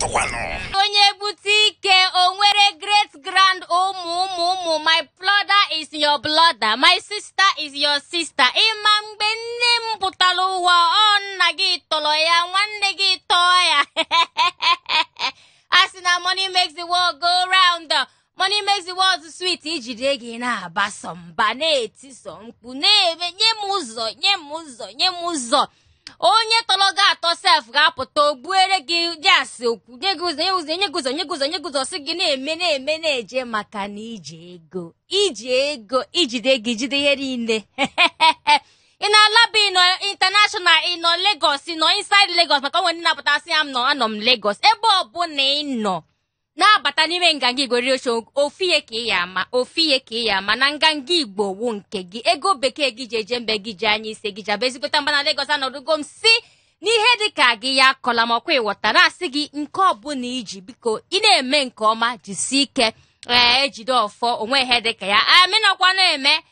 Onye butike onwere great grand umu. My brother is your brother. My sister is your sister. Imam benim putaluwa on nagitolo ya nwanne gi toya. Asina money makes the world go round. Money makes the world sweet. Ijide gi na abasomba na etisompu na ebe nye muzo. Onye tologa ato self ga-apụta ogbuere gị jasị okwu nye guzo si gị na-eme na-eje maka na iji ego ijide gị jide ihe niile. Ị na-alaba ịnọ international ịnọ Lagos ịnọ inside Lagos maka onwe ndị na-apụtasị ya anọ m Lagos ebe ọbụla ịnọ na-abata n'ime nganga Igbo riocho ofiye ka ị ya ama na nganga Igbo wu nke gị ego bekee gị jeje mbe gị ji anya ise gị jaba ezigota mba na Lagos anọdụgo m si n'ihe dịka gị ya akọla makwa ịghọta na-asị gị nke ọbụla iji biko ị na-eme nke ọma jisi ike ejide ọfọ onwe ihe dịka ya aminọkwa na-eme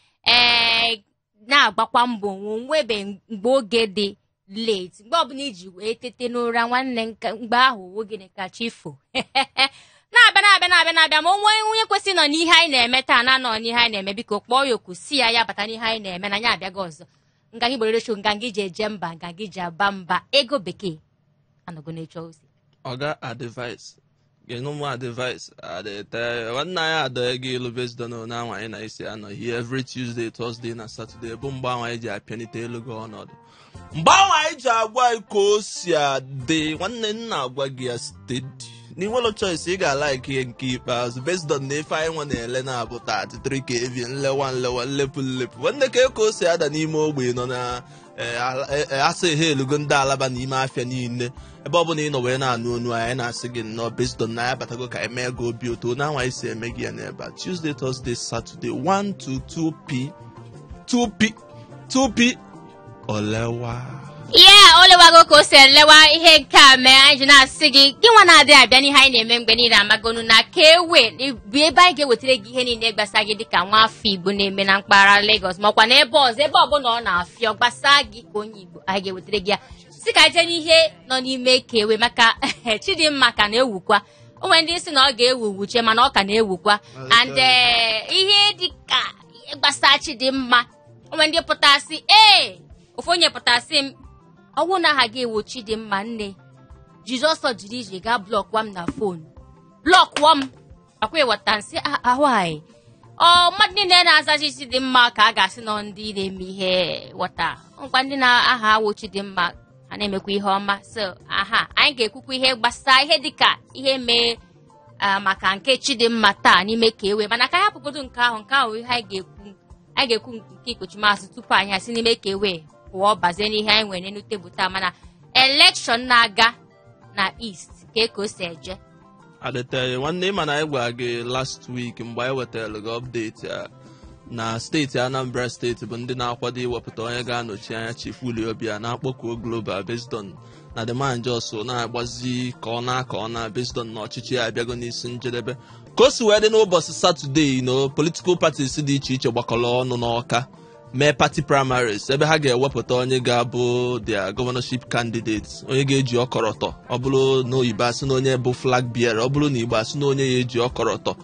na-agbakwa mbọ nwebe mgbe oge dị late mgbe ọbụla iji wee tete n'ụra nwanne mgbe ahụ oge ka chifo na-abịa ma onye kwesị nọ n'ihe anyị na-eme taa nọ n'ihe anyị na-eme biko kpọọ ya oku si ya bata n'ihe anyị na-eme na anya abịago ọzọ nganga Igbo redio nganga iji eje mba nganga iji aba mba ego bekee anọgo na-echo ozi Oga advice genumu advice nwanne anyị adọghị gị ilu based on na nwaanyị na isi anọ here every Tuesday, Thursday na Saturday bụ mgbe nwaanyị ji apịanite elu gị ọnọdụ mgbe nwaanyị ji agwa ka o si adị nwanne nna agwa gị ya steady n'inwelo choice ị ga-like ihe nke ikpeazụ based on na ife anyị nwa na-ele na-abụ 33 kV nlewa nlepụ nwanne ka o si ada n'ime ogbe nọ na asị ihe elugo ndị alaba n'ime afịa niile ebe ọ bụla ị nọ wee na-anụ onu anyị na-asị gị nnọọ based on na ya batago ka eme ego obi otu na nwa isi eme gị ya n'ebe Tuesday, Thursday, Saturday 1 to 2p olewa olewago ka o si elewa ihe nke a mee anyị ji na-asị gị nwa na-adị abịa n'ihe anyị na-eme mgbe niile amagonu na ka ewe bụ ebe anyị ga-ewetara gị ihe niile gbasa gị dịka nwa afọ Igbo na-eme na mpaghara Lagos makwa na ebe ọzọ ebe ọbụla ọ na-afịọ gbasa gị ka onye Igbo anyị ga-ewetara gị ya si ka je n'ihe nọ n'ime ka ewe maka Chidimma ka na-ewukwa onwe ndị si na ọ ga-ewuche mana ọ ka na-ewukwa and ihe dịka gbasa Chidimma onwe ndị pụtasị ofu onye pụtasị m ọwụ na aha ga-ewu Chidimma nne Jizọs jiri ije gaa blọkwa m na fon blọkwa m akwa ịghọta nsị ahụ anyị mmadụ niile na-azachi Chidimma ka a ga-asị nọ ndị na-eme ihe ghọta nkwa ndị na-aha awụ Chidimma ha na-emekwa ihe ọma so anyị ga-ekwukwa ihe gbasa ihe dịka ihe mee maka nke Chidimma taa n'ime ka ewe mana ka anyị hapụgodo nke ahụ ihe anyị ga-ekwu nke ikpochimasụ tupu anyị asị n'ime ka ewe pụọ bazie n'ihe anyị nwere n'elu tebụl taa mana elekshọn na-aga na East ka o si eje adịte nwanne ịma na anyị gwa gị last week mgbe anyị wetara gị update na steeti Anambra steeti bụ ndị na-akwado iwepụta onye ga-anọchi anya Chief Willie Obianọ na-akpọkuo Global based on na the man just na-agbazi ka ọ na based on na ọchịchị ya abịago n'isi njedebe ka o si wee dị n'ụbọchị Saturday political parties dị iche iche gbakọrọ ọnụ n'Awka mee party primaries ebe ha ga-ewepụta onye ga-abụ their governorship candidate onye ga-eji ọkọlọtọ ọ bụrụ na oyibo asị na onye bụ flag bearer ọ bụrụ na Igbo asị na onye ya eji ọkọlọtọ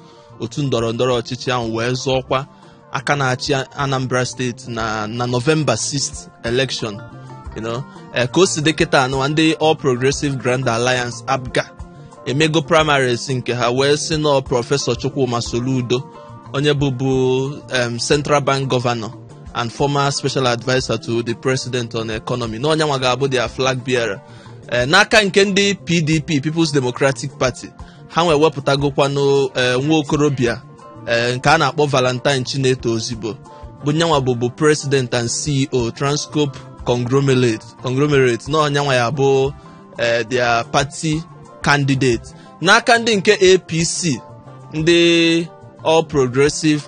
otu ndọrọndọrọ ọchịchị ahụ wee zọọkwa aka na-achị Anambra steeti na November 6th election ka o si dị kịta anụwa ndị All Progressive Grand Alliance APGA emego primaries nke ha wee sị na Prọfesọ Chukwuma Soludo onye bụbu Central Bank Governor and former special advisor to the president on economy na onye nwa ga-abụ their flag bearer n'aka nke ndị PDP People's Democratic Party ha nwee wepụtagokwanụ nwa okorobịa nke a na-akpọ Valentine Chineto Ozigbo bụ nyanwa bụbu president and CEO Transcorp conglomerate na onye nwa ya bụ their party candidate n'aka ndị nke APC ndị All Progressive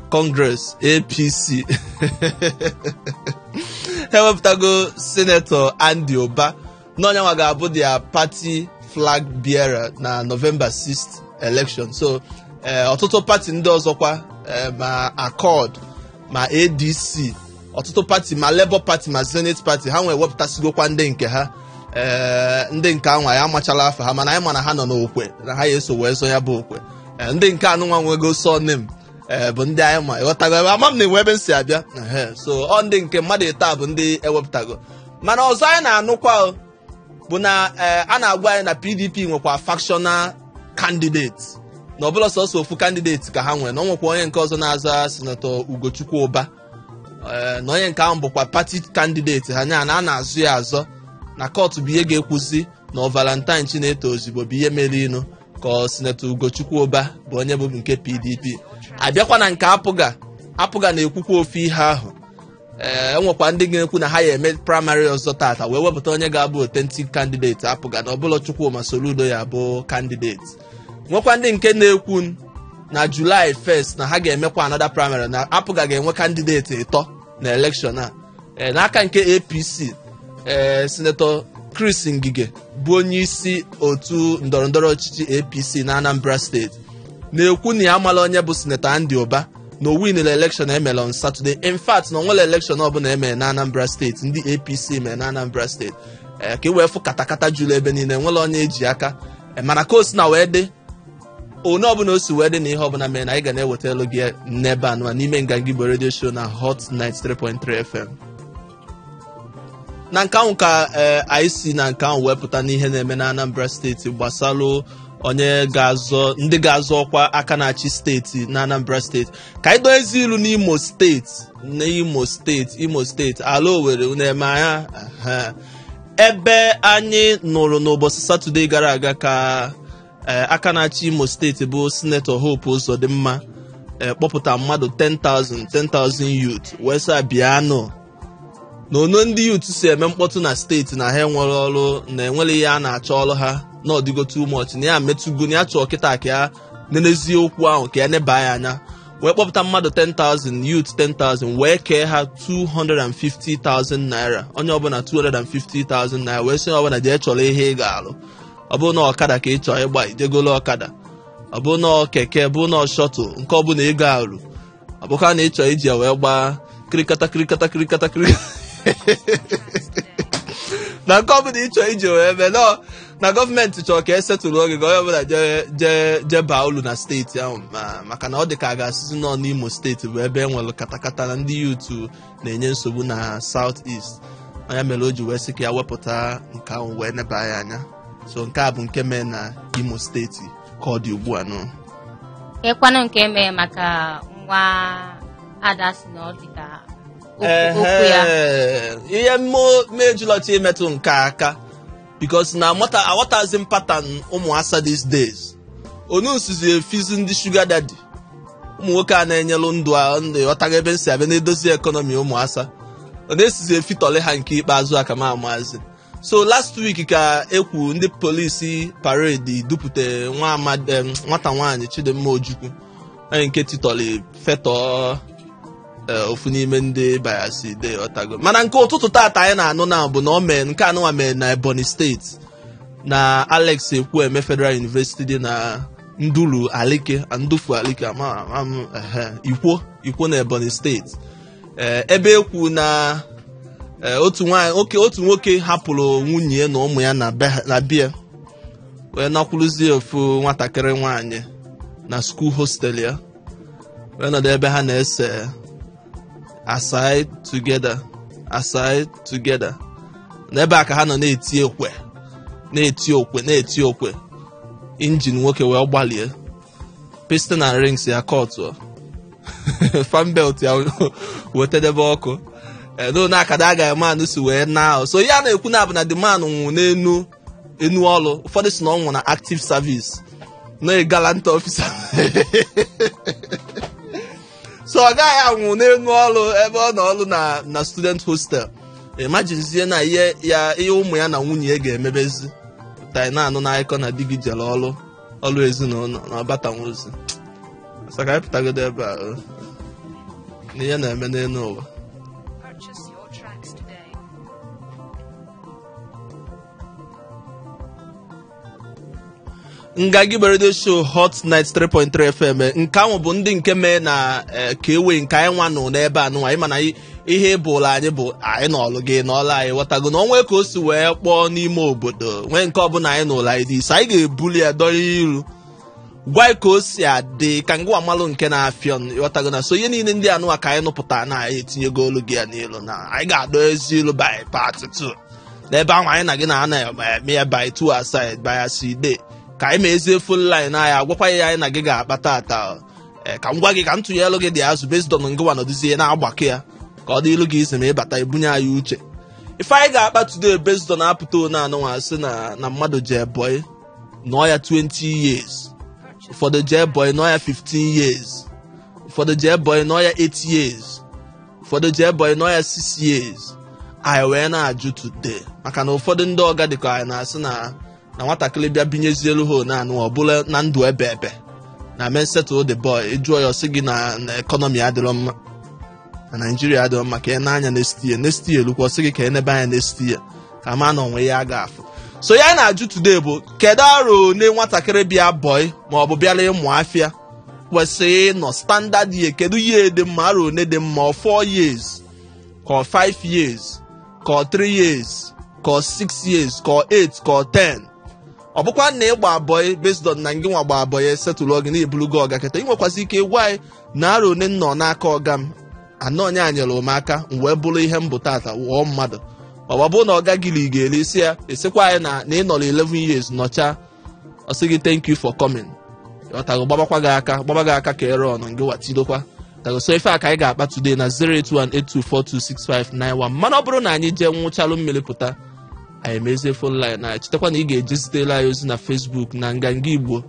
Congress APC ewepụtago Senator Andy Oba n'onye nwa ga-abụ their party flag bearer na November 6th election so ọtụtụ party ndị ọzọkwa ma Accord ma ADC ọtụtụ party ma Labour Party ma Senate Party ha nwee wepụtasigokwa ndị nke ha ndị nke anwa ya amachala afọ ha mana anyị mana ha nọ n'okwe na ha ya eso wee so ya bụ okwe ndị nke anụnwa nwego sọnem bụ ndị anyị ma ịghọtago ebe ama m na-enwe ebe m si abịa so ọ ndị nke mmadụ ịta bụ ndị ewepụtago mana ọzọ anyị na-anụkwa bụ na a na-agwa anyị na PDP nwekwa factional candidate na ọbụla sọsọ ofu candidate ka ha nwere na ọ nwekwa onye nke ọzọ na-aza Senator Ugochukwu Ụba na onye nke ahụ bụkwa party candidate ha nya na a na-azụ ya azọ na kọtụ bụ ihe ga-ekwuzi na Valentine Chineto Ozigbo bụ ihe mere inu ka Senator Ugochukwu Ụba bụ onye bụ nke PDP abịakwa na nke apụga na-ekwukwa ofu ihe ahụ enwekwa ndị ga-ekwu na ha ya eme praịmarị ọzọ tata wee wepụta onye ga-abụ authentic candidate apụga na ọbụla Chukwuma Soludo ya bụ candidate nwekwa ndị nke na-ekwu na July 1st na ha ga-emekwa another primary na apụga ga-enwe candidate ịtọ na election a n'aka nke APC Senator Chris Ngige bụ onye isi otu ndọrọndọrọ ọchịchị APC na Anambra steeti na-ekwu na ya amala onye bụ Senator Andy Ụba na owinere election emere on Saturday. In fact na onwere election ọbụla emere na Anambra steeti ndị APC mere na Anambra steeti ka e wee fụ katakata jụrụ ebe niile nwere onye eji aka mana ka o si na wee dị onye ọbụla o si wee dị na ihe ọbụla mere na anyị ga na-eweta elu gị n'ebe anụ n'ime Nganga Igbo Radio Show na Hot 93.3 FM. na nke ahụ ka anyị si na nke ahụ wepụta n'ihe na-eme na Anambra steeti gbasalụ onye ndị ga-azọ ọkwa aka na-achị steeti na Anambra steeti ka anyị dozie ilu n'Imo steeti ala Owerri na-eme anya ebe anyị nụrụ n'ụbọchị Satọde gara aga ka aka na-achị Imo steeti bụ Senator Hope Uzodimma kpọpụta mmadụ 10,000 youth wee sị bịanụ na ono ndị youth si eme mkpọtụ na steeti na ha enwere ọrụ na enwere ihe a na-achọ ọrụ ha na ọdịgo too much na ya metụgo na ya chọọ kịta ka ya nenezie okwu ahụ ka ya neba ya anya wee kpọpụta mmadụ 10,000 youth 10,000 wee kee ha 250,000 naira onye ọbụla 250,000 naira wee sị ọbụla jee chọrọ ihe ị ga-alụ ọ bụrụ na ọkada ka ị chọọ ịgba ijegolo ọkada ọ bụrụ na keke bụ na shọtụl nke ọbụla ego alụ ọ bụkwa na ị chọọ iji ya wee gbaa kirikata na nke ọbụla ị chọọ iji wee mee na gọọmenti chọrọ ka esetụrụ oge ka onye ọbụla jee baa ulu na steeti ahụ maka na ọ dị ka a ga-asịzi nọ n'Imo steeti bụ ebe enwere katakata na ndị yutu na-enye nsogbu na South East onye mere o ji wee sị ka ya wepụta nke ahụ wee neba ya anya so nke a bụ nke mee na Imo steeti ka ọ dị ugbu a nọ ekwanụ nke mee maka nwa ada si na ọ dị ka okwu ya ihe mejulọcha imetụ nke aka because na aghọtazi m pattern ụmụasa these days onu nsizi efizi ndị sugar daddy ụmụ nwoke a na-enyelụ ndụ ọtaga ebe nsi abịa na-edozi ekọnọmi ụmụasa ọ na-esizi efitọle ha nke ikpeazụ aka ma amazi so last week ka ekwu ndị polisi parade dupụta nwata nwaanyị Chidimma Ojukwu onye nke titọli fetọ ofu n'ime ndị Bayelsa de ọtago mana nke ụtụtụ tata anyị na-anụ na bụ na o mee nke anụnwa mee na Ebonyi steeti na Alex Ekwueme Federal University dị na Ndufu Alike Ikwo na Ebonyi steeti ebe ekwu na otu nwoke hapụrụ nwunye na ụmụ ya na bia wee nakwuluzie ofu nwatakịrị nwaanyị na school hostel ya wee nọdụ ebe ha na-ese aside together n'ebe a ka ha nọ na-eti okwe injin nwoke wee gbalie piston and rings ya kọtụ fan belt ya wetedebe ọkụ n'akada a ga-eme anụ si wee na so ya na-ekwu na abụ na the man nwụ n'enu ọrụ ụfọdụ si na ọ nwụ na active service na gallant officer so ọ gaghị anwụ n'enu ọrụ ebe ọ nọ ọrụ na student hostel imaginezie na ihe ụmụ ya na nwunye ya ga-emebezi tai na-anụ n'akụkọ na di gị jere ọrụ ezinụlọ na ọbatanwozi saka anyị pụtagodo ebe a na ihe na-eme n'elu ụwa Nganga Igbo Radio Show Hot 93.3 FM nke ahụ bụ ndị nke mee na ka ewe nke anyị nwa nọ n'ebe anụ anyị mana ihe bụrụ anyị bụ anyị n'ọlụ gị n'ọlụ anyị ghọtago na onwe ka o si wee kpọọ n'ime obodo nwee nke ọbụla anyị n'ụlọ anyị dị isi anyị ga-ebuli ya dọrọ iru gwa ka o si adị ka ngwa amalụ nke na-afịọ ghọtago na so ihe niile ndị anụwa ka anyị nụpụta na anyị etinyego olu gị ya n'ilu na anyị ga-adọ ezi ilu by part 2 n'ebe ahụ anyị na gị na ana eme ya by 2 aside by asi day ka anyị mezie full line anyị agwakwa ya anyị na gị ga-akpata ata ka m gwa gị ka m tụnye elu gị dị azụ based on ngwa nọdụzie na-agbakọ ya ka ọ dị ilu gị isi ma ịbata ebunye anyị uche ife anyị ga-akpa today based on apụta one anụnwa sị na mmadụ jee boy nọọ ya 20 years ụfọdụ jee boy nọọ ya 15 years ụfọdụ jee boy nọọ ya 8 years ụfọdụ jee boy nọọ ya 6 years anyị wee na-ajụ today maka na ụfọdụ ndị ọga dịka anyị na-asị na nwatakịrị bịa binyezielu ha one anụnwa ọ bụla na ndụ ebe na men settle the boy ịjụọ ya ọsị gị na ekọnọmi adịrọ mma na Naijiria adịrọ mma ka ị na-anya next year lukwa ọsị gị ka ị nebe anya next year ka ma na onwe ya ga-afụ so ya na-ajụ today bụ kedu arụ one nwatakịrị bịa boy ma ọ bụ bịara ịmụ afịa kwesịrị ịnọ standard year kedu ihe dị mma arụ one dị mma 4 years ka 5 years ka 3 years ka 6 years ka 8 ka 10 ọ bụkwa na ịgba boy based on na ngị nwa gba boy setụlụ gị na ebulugo ọga keta ị nwekwasị ike ịgwa anyị na arụ one nọ n'aka ọga m anọ onye anyere m aka m wee bụrụ ihe mbụ tata wụọ mmadụ ọ bụ na ọga gị ga-eli isi ya esikwa anyị na ị nọrọ 11 years nọcha ọ sị gị thank you for coming ọtago gbaba gị aka ka ere ọnụ ngị watidokwa tago so ife a ka anyị ga-akpa today na 08182426591 mana ọ bụrụ na anyị jee nwụchalụ mmiri pụta anyị emezie phone line na chetakwa na ị ga-eje zitere anyị ozi na Facebook na Nganga Igbo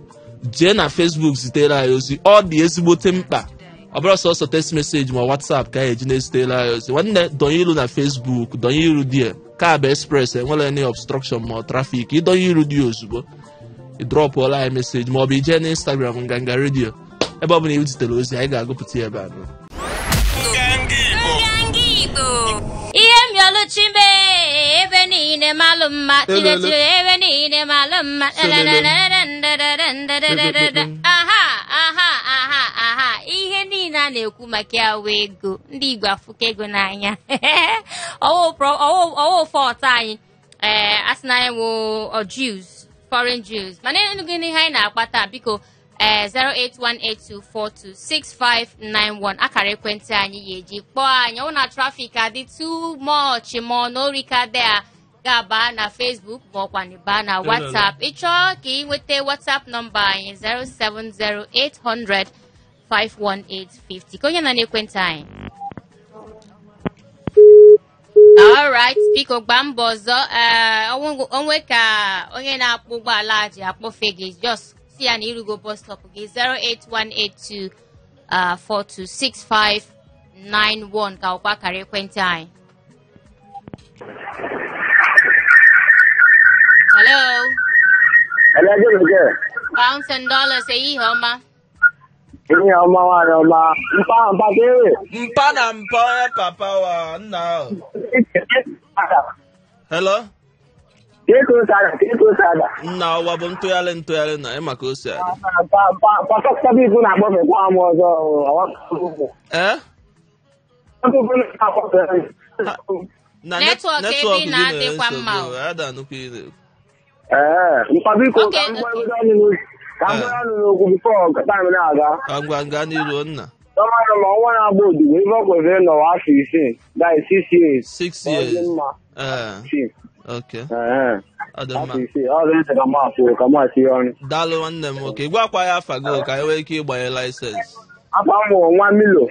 jee na Facebook zitere anyị ozi ọ dị ezigbote mkpa ọ bụrụ sọsọ text message ma WhatsApp ka anyị eji na-ezitere anyị ozi nwanne donye ilu na Facebook donye iru die ka bụ express enwere any obstruction ma traffic ịdonye iru dị ozugbo ị drọpụọla anyị message ma ọ bụ ije na Instagram Nganga Radio ebe ọ bụla ị zitere ozi anyị ga-agụpụta ya ebe a ihe mioluchimbe ebe niile malụ mma tinetiri ebe niile malụ mma aha ihe niile a na-ekwu maka ya wee ego ndị Igbo afụka ego n'anya ọwụ fọt anyị asị na anyị wụ Jews foreign Jews mana enugị n'ihe anyị na-akpata biko 08182426591 akara ekwentị anyị ya eji kpọọ anyị ọ na trafik adị too much ma n'ori ka dị a ga-aba na Facebook ma ọkwa baa na WhatsApp ịchọọ ka ị nweta WhatsApp nọmba anyị 07080051850 ka onye nọ n'ekwentị anyị. Alright, biko gbaa mbọ ọzọ onwe ka onye na-akpọ ụgbọala ji akpọfe gị just ya na irugo bus stop gị 08182426591 ka ọkwa akara ekwentị anyị. Hello. Hello, good. Pounds and dollars ihe ọma. Ihe ọma nwaanyị ọma. Mpa kewe. Mpa na mpa papa wa nna. Hello. Keko sada. Nna ụwa bụ ntụgharị na ịma ka o si adị. Papa bibu na-akpọ mekwa m ọzọ. Network ebe na-adịkwa mma. Mpa biko ka m gwa ọnụ n'okwu bifo time na-aga. Ka ngwa n'iru nna. Ọmara ma ọnwa na-agba odibo ebe ọ kwesịrị nọwa afọ 6 that is 6 years. 6 years. Okay. Daalụ nwanne m nwoke gwakwa ya afa gị ka anyị nwee ike ịgbanye laịsensị. Afa m bụ nwa Milo.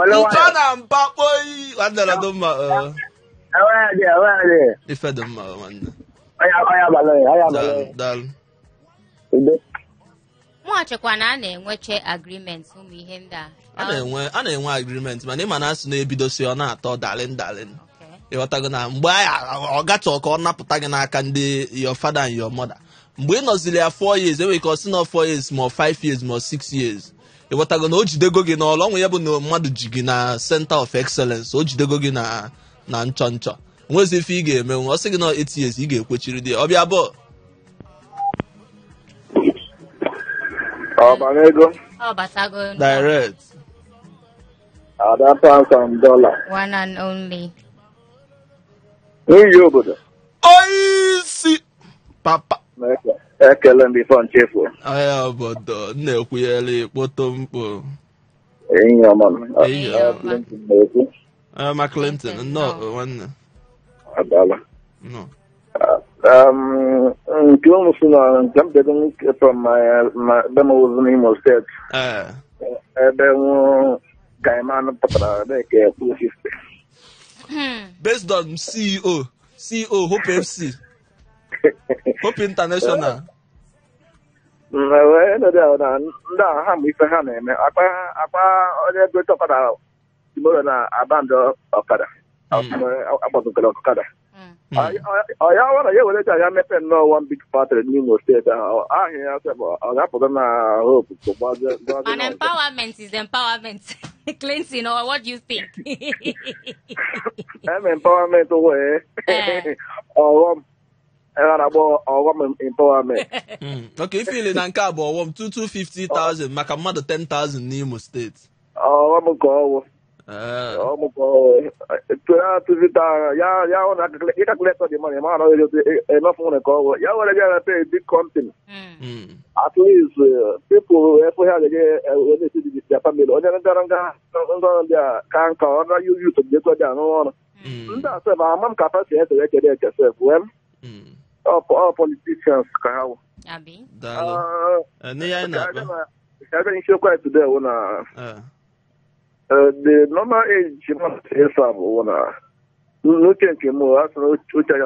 Mpa na mpa kpoyi nwanne nọdụ mma. Ife dị mma nwanne. Daalụ. Mụachekwa na a na-enweche agreement ụmụ ihe ndị a. A na-enwe agreement mana ịma na asị na-ebidosi ọ na-atọ dalin. Ịghọtago na mgbe ọ gachọ ka ọ napụta gị n'aka ndị your father and your mother. Mgbe ị nọzili ya 4 years enwere ka ọ sị na 4 years ma 5 years ma 6 years. Ịghọtago na o jidego gị n'ọlụ ọnwụ ya bụ na mmadụ ji gị na center of excellence o jidego gị na nchọ nwezi ife ị ga-eme ọ sị gị na 8 years ị ga-ekwechiri dị ọbịa bụ Obanego. Oh, Batago. Direct. That $1,000. One and only. New obodo. Oisi. Papa. Ekele ndị fọ nchefu. Aya obodo na-ekwugheri kpoto mkpo. Enyi ọma. Clinton na-ekwu. Ma Clinton. No, nwanne. Adala. No. Nke ụmụ si na nke m dego from my demo n'Imo State. Ebe nwụ Gaiman pụtara ebe ka ekwu 50. Based on CEO Hope FC. Hope International. Ndị a ha ma ife ha na-eme akpa onye ego ọkada Timoro na abandọ ọkada agbazokere ọkada ya wara ya were ya mepe nnọọ one big factory n'Imo steeti ahụ ahịa ya ọ ga-apụta na Hope and empowerment is empowerment. Clinton, or what do you think? Empowerment wee ọghọm ọghọm empowerment. Okay, ifeile na nke a bụ ọghọm 250,000 maka mmadụ 10,000 n'Imo steeti. Ọghọm ka ọwụ you calculate the money, man, enough money call. You already have a big company. At least people if we have their family, or their can't call you to get what down on. That's a mom capacity to recognize yourself. Well, all politicians can have. Having show quite today when the normal age you must say some looking to more as no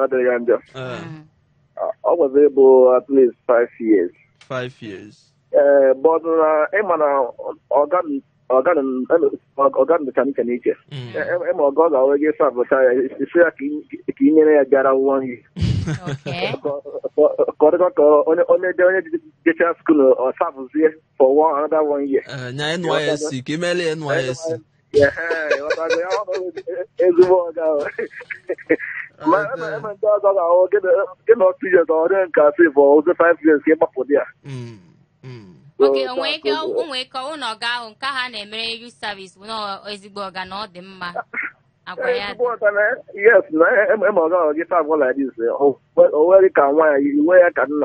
other younger. I was able at least 5 years. 5 years. But organ mechanic nature. I'm a god already serve, but it's a gara 1 year. Okay. Only get a school or service here for another 1 year. NYSC, Kimeli NYSC. Yeah, what I is the my dog, I'll get 2 years or then cafe for the 5 years came up for there. Okay, onwe ka ụnọ ga ahụ nke ha na-emere youth service no ezigbo ọga na ọ dị mma. Yes, I'm going to get up like this. Oh, where can why you wear can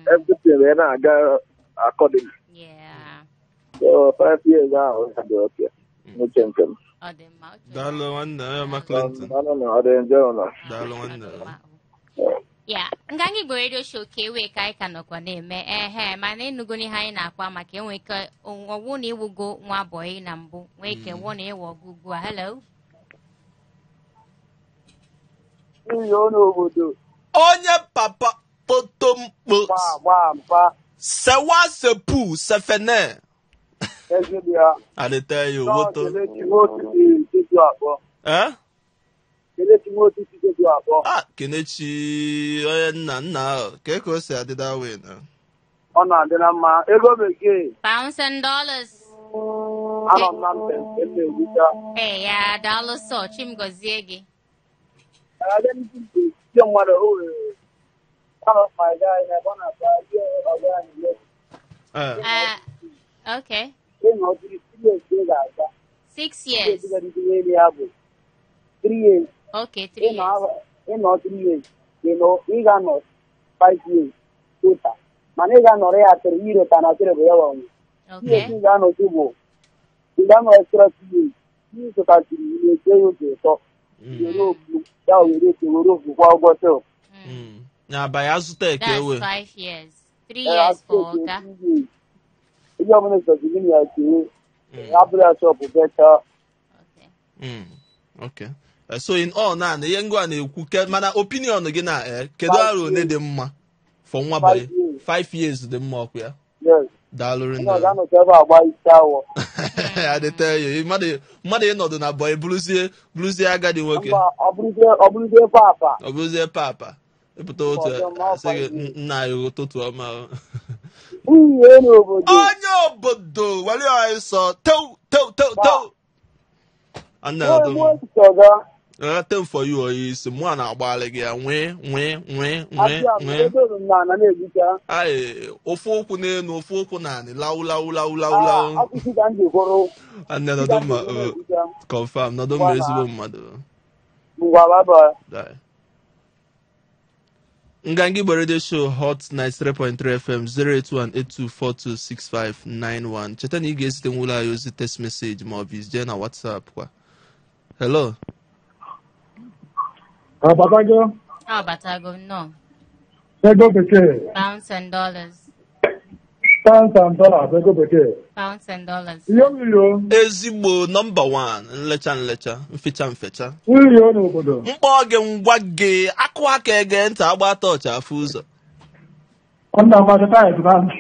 everything then I got according. Yeah. So 5 years now, okay. No change. Dalo one, Clinton. No, I didn't know. Dalo one. Yeah, ngangi Igbo radio show ka ewe ka anyị ka nọkwa na-eme mana ịnụgo n'ihe anyị na-akwa maka enwe ka ọwụ na iwugo nwa boy na mbụ nwee ke wụ na ịwọ ugbu a. Hello. Onye papa potompo sewa sepu sefene. I tell you what Kenechi nna ka o si adịda wee na ọ na-adị na mma ego bekee pounds and dollars anọ na mpe ya daalụ sọ Chimgozie gị okay 6 years 3 years. Okay, 3 years. In 3 years. You got not 5 years. Total. Manega no rea 3 years and 3 years. Okay. You got no 2 more. You got no extra 2 years. You to catch you to talk. You know, that we need to roof for what go. Now by Azutec, that's 5 years. 3 years for Oga. You have to give me a two. Abra shop better. Okay. Okay. So in all na ihe ngwa na-ekwu mana opinion gị na kedu arụ one dị mma for nwa boy 5 years dị mma ọkụ ya. Yes. Daalụ rinne. I dey tell you mmadụ ịnọdụ na boy bụrụzie agadi nwoke. Ọ bụrụzie papa. Ịpụta otu asị nna ya ụtụtụ ọma. Onye obodo were anyị sọ tew. Tem for you is one agbale gị nwee ai ofu okwu n'elu ofu okwu naanị lau anne nọdụ mma confirm nọdụ mma ezigbo mmadụ Ngangi Radio Show Hot 93.3 FM 08182426591. Cheta na ị ga-ezite nwụlọ anyị ozi text message ma ọ bụ jee na WhatsApp kwa. Hello. Batago, no. Ego bekee. Pounds and dollars. Pounds and dollars, ego bekee. Pounds and dollars. Iyo. Ezigbo number 1 nlecha mfecha. Iyo n'obodo. Mkpọ gị ngwa gị akụ aka ege ntị agba touch afụ ụzọ. Ọnna amagịtais na ntị.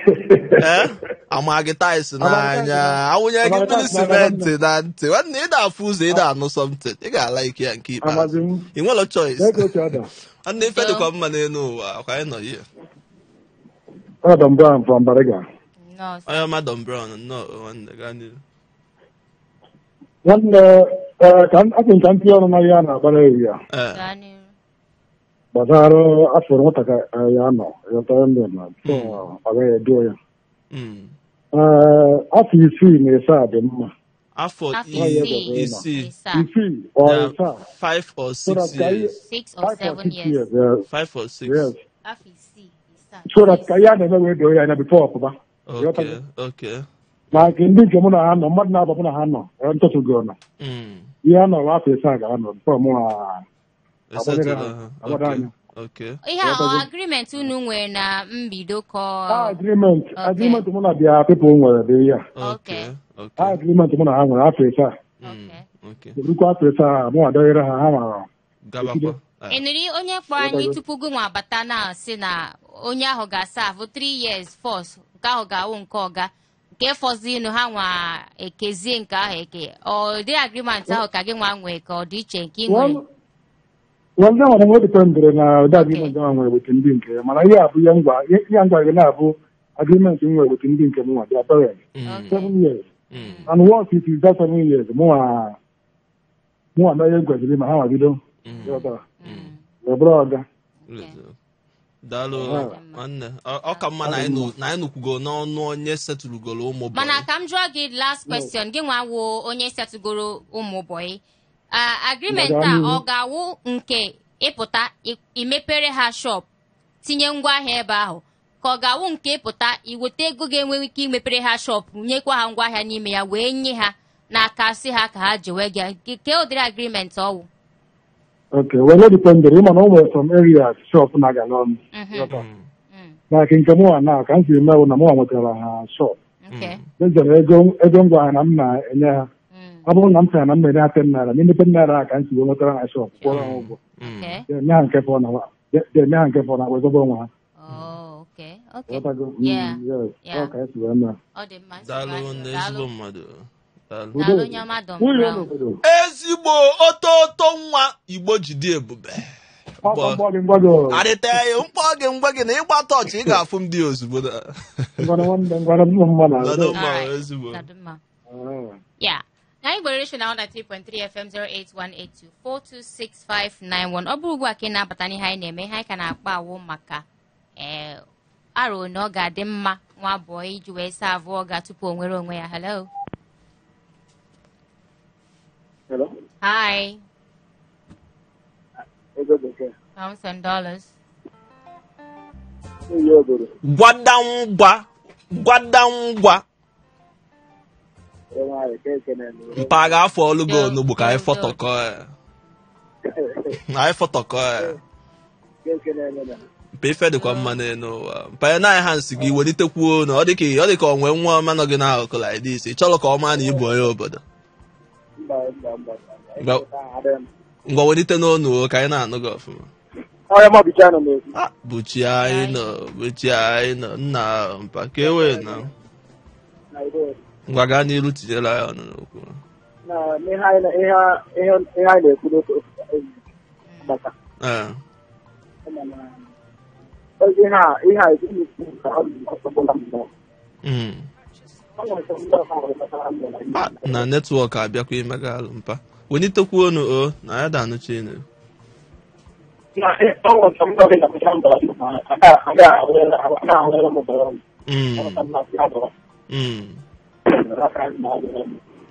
Amagịtais n'anya. Awụnye gị mmiri simenti na ntị. Nwanne ị na-afụ ụzọ ị na-anụ something. Ị ga-alike ya nke ikpeazụ. Ị nwere choice. Nwanne ife dịkwa mma n'elu ụwa akwa anyị nọ ihe. Adam Brown from Bariga. No. I am Adam Brown. No, one the can pure on my yana, Bararia. But I for what I know. You're telling them. So, I do it. After you see me, After you see, 5 or 6 years. 6 or 7 years. 5 or 6. Yes. So that Kaya never went to Yana before. Okay. Like in the Jamuna, no more now, Babuna Hano, and to go now. Yana Rafi Saga, for more. Okay. Yeah, agreement to know when Mbido call. Agreement to one the people were there. Okay. Agreement to one Africa. Okay. Look after more there. Gabapa. Enri onye kpọ anyị tupu gị nwa bata na si na onye ahụ ga-asa for 3 years first nke ahụ ga-awụ nke ọga nke fọzinu ha nwa ekezie nke ahụ eke ọ dị agreement ahụ ka gị nwa nwee ka ọ dị iche nke inwe Wanda wana mwede pendere na da agreement nwa nwere wetin ndị nke mana ihe abụ ya ngwa gị na-abụ agreement nwere wetin ndị nke mwa dị apparent 7 years and once it is that 7 years mwa na ihe gwaziri ma ha nwa bido Daalụ nwanne ọ ka mma na anyị nụkwugo n'ọnụ onye setụlugoro ụmụ bọyị mana ka m jụọ gị last question gị nwa wo onye setụgoro ụmụ bọyị agreement a ọ ga-awụ nke ịpụta imepere ha shop tinye ngwaahịa ebe ahụ ka ọ ga-awụ nke ịpụta iweta ego ga-enwe ike imepere ha shop nyekwa ha ngwaahịa n'ime ya wee nye ha n'aka si ha ka ha jewe gị ke ụdịrị agreement ọwụ Okay, well, it depends. You know, some areas shop na galon. Like in Kamua now, can't you know na mo amotela shop. Okay. There's a ego ngwa na mna enya. Abo na mta na mna ten naira. Ni pen naira can't you amotela shop. Okay. Na nke for na wa. De na nke for na we go nwa. Oh, okay. Okay. Yeah. Yeah. Okay, so na. Ọ dị mma. Daalụ n'ezigbo mmadụ. Daalụ nyama Brown. Ezigbo ototo nwa Igbo jide ebube. Adịte ya mkpọ gị ngwa gị na ịgba tọọchị ị ga-afụ m dị ozugbo na. Yeah. Now you relation now at 3.3 FM 08182426591. Ọ bụrụ ugbu a ka ị na-abata n'ihe anyị na-eme ihe anyị ka na-akpa awụ maka aro na ọ ga-adị mma nwa abụọ iji wee saa avụọ ga tupu o nwere onwe ya. Hello. Hello. Hi. Pounds and dollars. Gwadangwa. Mpaga afọ olugo n'ugbo ka anyị fọtọkọ ya. Anyị fọtọkọ ya. Mpa ife dịkwa mma n'elu ụwa. Mpa ya na ha nsị gị welitekwu na ọ dị ka onwe nwa ọma nọ gị n'akụkụ like this. Ị chọrọ ka ọ maa na ịbụ onye obodo. Ngwa welite n'ọnụ ka anyị na-anụ gị ọfụma. Buchi anyị nọ nna mpa ka ewe na ngwa gaa n'iru tinyere ya ọnụ n'okwu. Ihe anyị na-ekwu n'otu gbata. Ihe a ekwu ka ọ dị ọkpọkpọla mmụọ. Na netwọk abịakwa imega alụ mpa. wenitekwu onu o na ya da anụchi inu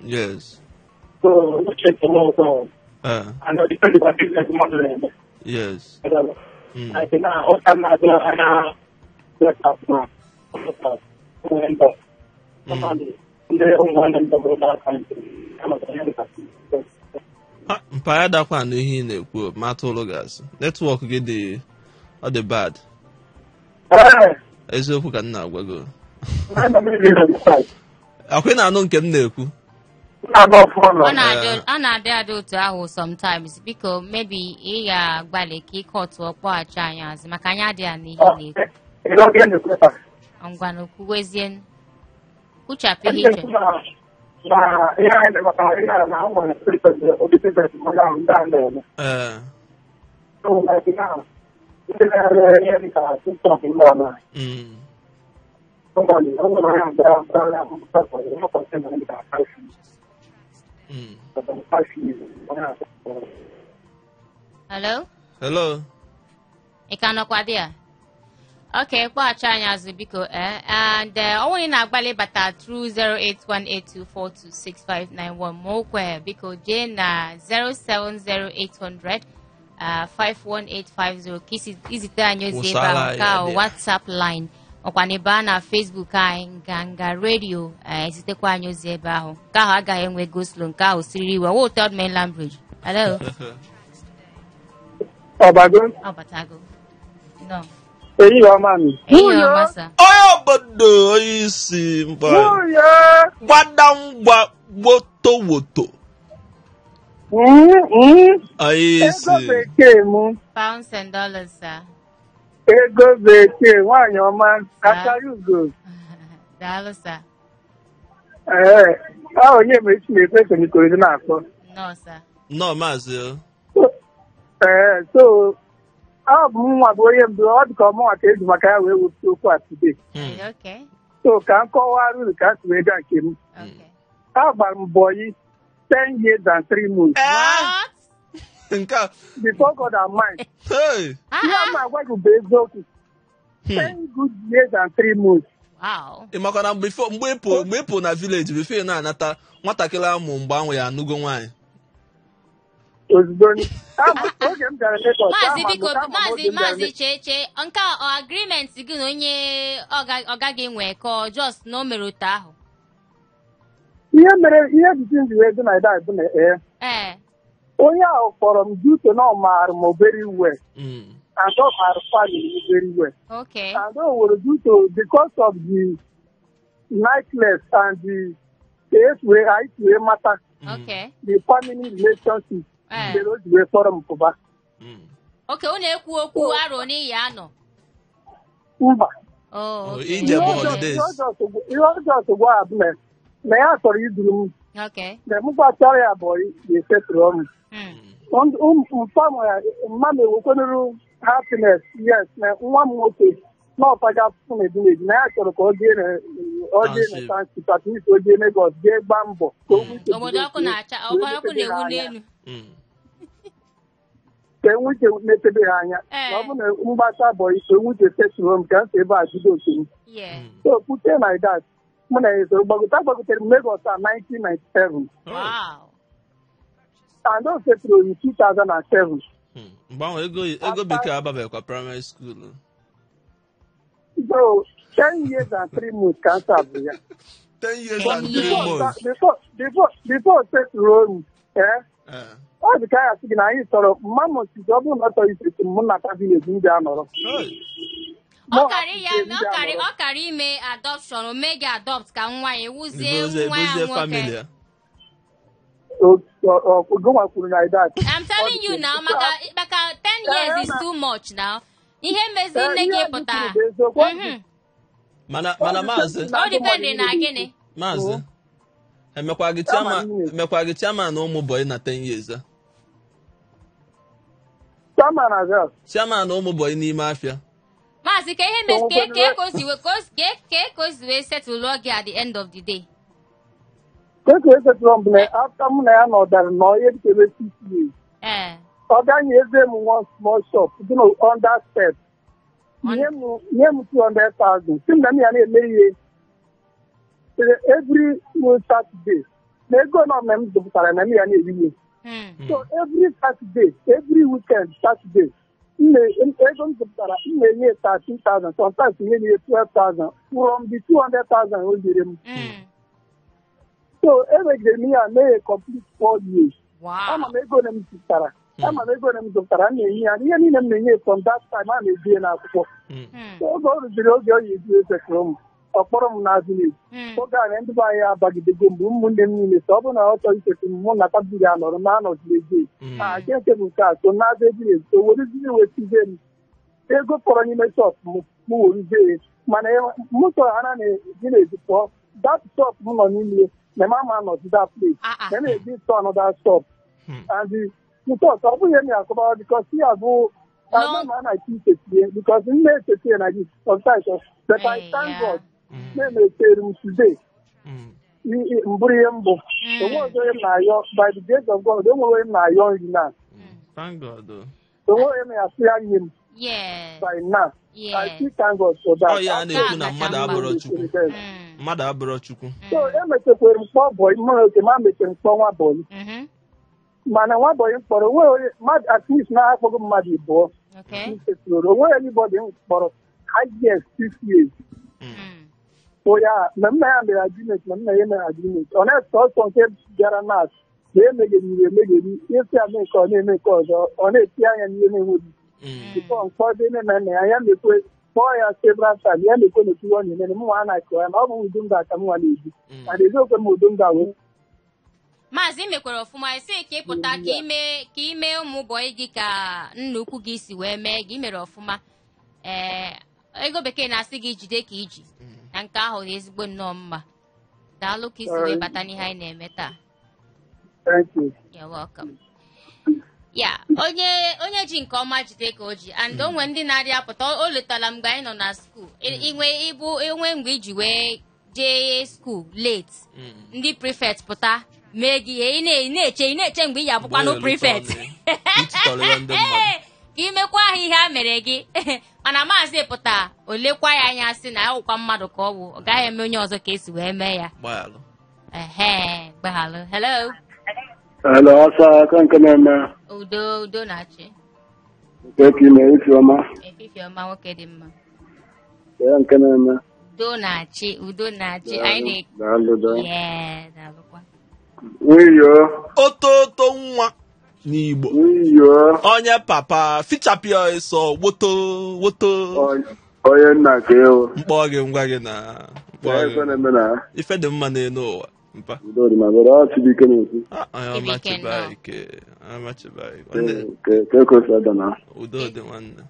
yes yes mpa ya dakwa na ihe ị na-ekwu ma atụrụ gasị netwọk gị dị ọ dị bad eziokwu ka m na-agwago akwị na-anụ nke m na-ekwu ọ na-adị adị otu ahụ sometimes biko maybe ị ga-agbalị ka ike otu ọkpọghachi anyị azụ maka anyị adịghị n'ihe na-ekwu ngwanụ kwuwezie kwuchapụ ihe iche hello ị ka nọkwa dị ya okay kpọghachi anyị azụ biko and onwe na-agbalị ịbata through 08182426591 ma okwe biko jee na 07080051850 ka izite anyị ozi ebe ahụ ka WhatsApp line ọkwa n'ebe a na Facebook anyị nganga redio ezitekwa anyị ozi ebe ahụ nke ahụ agaghị enwe goslo nke ahụ siriri iwe wo third mainland bridge hello ọbatago no Eyi ọma mi. onye obodo onye isi mkpa gbadangwa gbotowoto onye isi ego bekee m pounds and dollars sir ego bekee nwaanyị ọma akara ugo daalụ sir onye ma esi na-ekwe semikoro na-akpọ no sir nọ maazị so ọ bụ nwa bụ onye mbụ ọ dị ka ọmụnwa ka eji maka ya wee wepụta okwu a today okay so ka m kọwara uru ka m si wee gaa nke m a gbara m bọyị 10 years and 3 months nke a before God and mine hey ihe a na-agwa gị bụ eziokwu 10 good years and 3 months wow ị makwa na mgbe ịpụ na village before ị na-anata nwatakịrị amụ mgbe ahụ ya anụgo nwaanyị ozugbo oge m gara Lagos maazị biko maazị cheche nke agreement gị na onye ọ gaghị enwe ka just na o mere otu ahụ ihe bitin wee dị na ida bụ na onye ahụ kpọrọ m dute na ọ maara m very well and ọ maara family very well okay and o were dute because of the niceness and the way I wee mata the family relationship mere o ji wee kpọrọ m pụba oke ọ na-ekwu okwu arọ n'ihi anọ mba ije bụ holidays ihe ọjọọ gwa abụ na ya chọrọ iduru m na m gbachara ya bụ ga-esetụrụ ọrụ mma m ewekwanụrụ happiness yes na nwa m nwoke na ọfaga medumedu na ya chọrọ ka ọ jee na transit at least o jee Lagos jee gbaa mbọ ka obodo ọkụ na-acha ọkụ na-ewu n'elu ka enwuche na-etebe ha anya na ọ bụ na mgbasa bụ ike enwuche setụrụ m ka m si ebe a jido oke m so pute na that mụ na eso gbagotere m Lagos a 1997 and o setụrụ m 2007 mgbe ahụ ego bekee ababekwa primary school so 10 years and 3 months ka nsa bụ ya 10 years and 3 months before setụrụ m ọ dị ka ya sị gị na anyị chọrọ mma m osisi ọ bụrụ na ọ chọrọ isesi m na kabinet ndị a nọrọ ọ kara ime adoption o meghị adopt ka nwa ya ewuzie nwa ya nwoke Ogoma kwuru na that. I'm telling you now maka 10 years is too much now. Ihe mezi nne gị pụta mana maazị ọ depende na gịnị maazị emekwa gị chairman na ụmụ boy na 10 years chairman na ụmụ boy n'ime afịa maazị ka ihe mezi ka ekoziwe settle gị at the end of the day Ese Trump after m na ya nọdara n'ọhịa dịkere 6 years. Ọ gaghị eze m one small shop under step. Nye m 200,000. Si na m ya na-eme ihe every Saturday. Na ego na m dụpụtara na m ya na-eri ihe. So every Saturday, every weekend Saturday, ego m dụpụtara m na-enye 13,000, sometimes nye 12,000 from the 200,000 o nyere m. So emegidere m ya mee a complete 4 years. Ama m ego na m dụpụtara. Ama m ego na m dụpụtara m na-enye ya. Ihe niile m na-enye from that time a na-ebi n'akwụkwọ. Oge ọ rụziri oge ọ yi eji esekọrọ m. Ọ kpọrọ m na village. Oge a na ndị be anyị abagidego mgbe ụmụnne m niile so ọ bụrụ na ọ chọrọ icheta m mụ na tabiri anọrọ na-anọziri eji nke bụ nke a so na-aza village so wereziri wetizie m ego fọrọ n'ime shop m weruzie mana mụ chọrọ ha na village pụọ that shop m nọ n'ime na mama nọzi that place na na-eji nsọ another shop and nke ọzọ ọ bụghị enyi akọbawa because ya bụ na na-eke ichetie because m na-echetie na gị sometimes but I thank God na-emetere m today mbụrụ ihe mbụ onwe ọzọ onye m na-ayọ by the grace of God enwere onye m na-ayọ nri na onwe onye m na-asụ ya nye m by now I still thank God for that. Ya na-ekwu na mmadụ abụrọ Chukwu so emechekwere m kpọọ bọyị mmadụ oke ma mechere m kpọọ nwa bọyị mana nwa bọyị mkpọrọ onwe onye mmadụ at least na-akpọgo mmadụ ịbụọ onwe onye bọdị m kpọrọ highest 6 years. So ya na m na ya mere agreement na m na ya mere agreement ọ na-eso ọsọ nke bịara nas na emegheri isi ya mee nke ọ na-eme nke ọzọ ọ na-eti anya n'ihe na-enweghị bifọ mkpọdo eme na nna ya ya mekwe kpọọ ya several times ya mekwe n'otu ọ na-eme m nwa na-akọ ya na ọ bụ udo mba ka m nwa na-eji na eziokwe m udo mba wee Maazị mekwere ọfụma isi ka ịpụta ka ime ụmụ bọyị gị ka nna ukwu gị si wee mee gị mere ọfụma ego bekee na-asị gị jide ka iji na nke ahụ dị ezigbo nnọọ mma daalụ ka isi wee bata n'ihe anyị na-eme taa. You're welcome. Ya onye ji nke ọma jide ka o ji and onwe ndị na-adị apụta o letala mgbe anyị nọ na skuul enwe mgbe iji wee jee skuul late ndị prefect pụta mee gị ihe ị na-eche mgbe ị ya abụkwanụ prefect ka imekwa ahụ ihe a mere gị mana maazị pụta olekwa ya anya sị na ya wụkwa mmadụ ka ọ bụ ọ gaghị eme onye ọzọ ka esi wee mee ya gbaghalụ hello asa aka nke na-eme udo na-achị nke ka ime Ifiọma nwoke dị mma nke na-eme udo na-achị anyị na-alụkwa ototo nwa n'Igbo onye papa fichapịa eso woto onye nna ka ewu mkpọ gị ngwa gị na ife dị mma n'elu ụwa mpa udo dị nwanne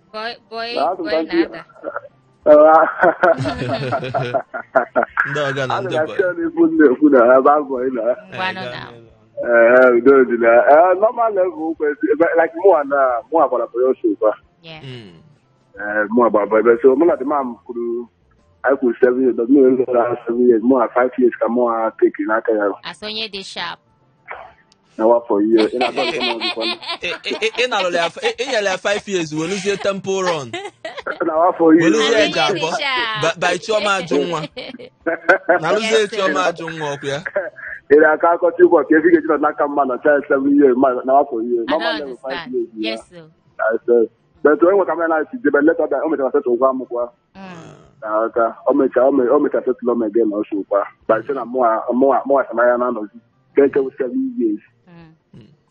ndị ọga na ndị normal level like more about your super. More about so more the man could I could 7 years, but no 7 years, more 5 years can more take in that. I saw you the sharp. Now for you in a 5 years, we'll lose your tempo run. Now for you, we'll lose your job by Choma Jungwa. Now lose your Choma Jungwa, yeah. I can't continue what if you get not come man, 7 years, now for you. I don't understand. Yes, sir. But when we come in, I see the letter that I'm going to settle one more. I'll make a settle again also. But I'm more Samaritan, take 7 years.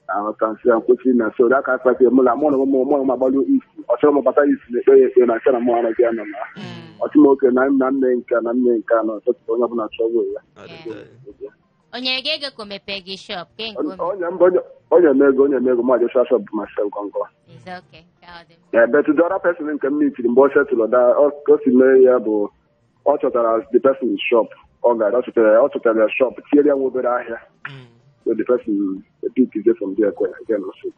I can see I'm putting so that I find more about you. Or some of the is in a kind of more again. Or to make a 9 can or such a trouble. Onye gege come pegi shop ken come onye mego ma just shop myself gongo. It's okay. Yeah, but the other person can meet in boss settle that or go to me ya bo or as the person in shop or guy also tell the shop area will be here. So the person the pick is from there again also.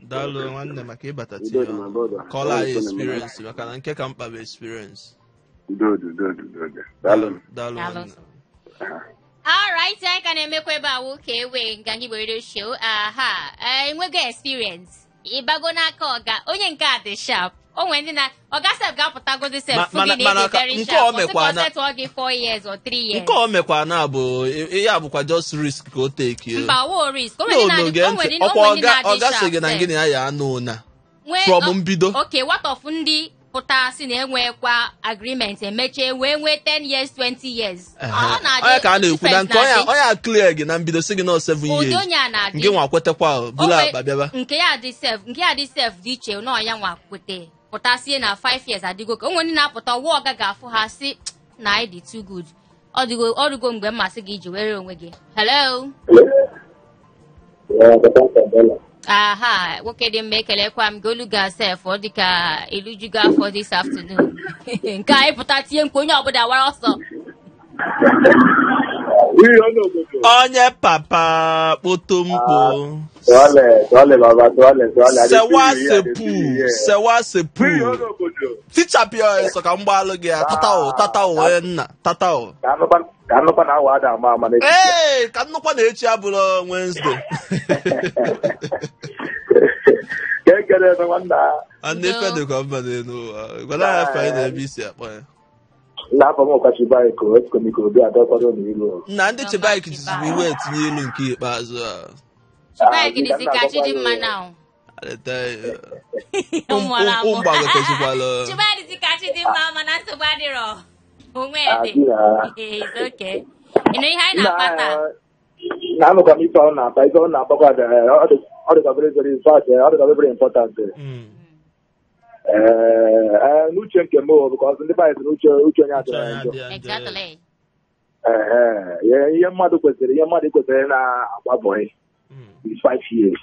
Dalo nwanne maka ịbata tie call our experience maka na nke ka mkpa bụ experience. Dalo. All right, I can make a okay way gangi radio show. Aha, we get experience. Ibagona koga, onye nka the sharp. O when na oga self ga pụta go this very sharp. Because it 4 years or 3 years. Nke o mekwa na bụ ya bụkwa just risk ka o take. Mba wo risk. O when na oga sị gị na ngini ya anụ na. From mbido. Okay, what of ndị pụta si na enwekwa agreement emeche wee nwee 10 years 20 years. Onye ka a na-ekwu na nke onye clear gị na mbido si gị na 7 years. Nke nwa kwetekwa bụrụ akpa bịaba. Nke ya dị self dị iche na ọnya nwa kwete. Pụta sie na 5 years adịgo ka onwe ndị na-apụta ọwa ọga ga-afụ ha si na I dị too good. Ọdịgo mgbe mmasị gị iji were onwe gị. Hello. Aha, nwoke dị mma ekelekwa m golu gasef ọ dịka ilujugo afọ this afternoon. Nke a ịpụta tie mkpu onye ọbụla wara ọsọ. Onye papa kpoto mkpo. Sewa sepu. Teacher pia eso ka mgbalụ gị tata o nna tata o. Ka nnukwu na awa ada ama na echi. Ka nnukwu na echi abụrụ Wednesday. Kekere na wanda. Ande fede ko mba n'enu. Gwala ya fa ina bi si akpọ ya. Na afọ m kwachi bike o ekomiko bi adọkwado n'ilu. Na ndị chi bike ji iwe etinye ilu nke ikpeazụ a. Bike dị ka chi dị mma now. Chibadi dị ka chi dị mma mana nsogbu adịrọ. It's okay. You know, I know I'm going to go now. I don't know about very, very important. Very important. Nuche can move because the device Nuche. Exactly. Your mother was a boy. It's 5 years.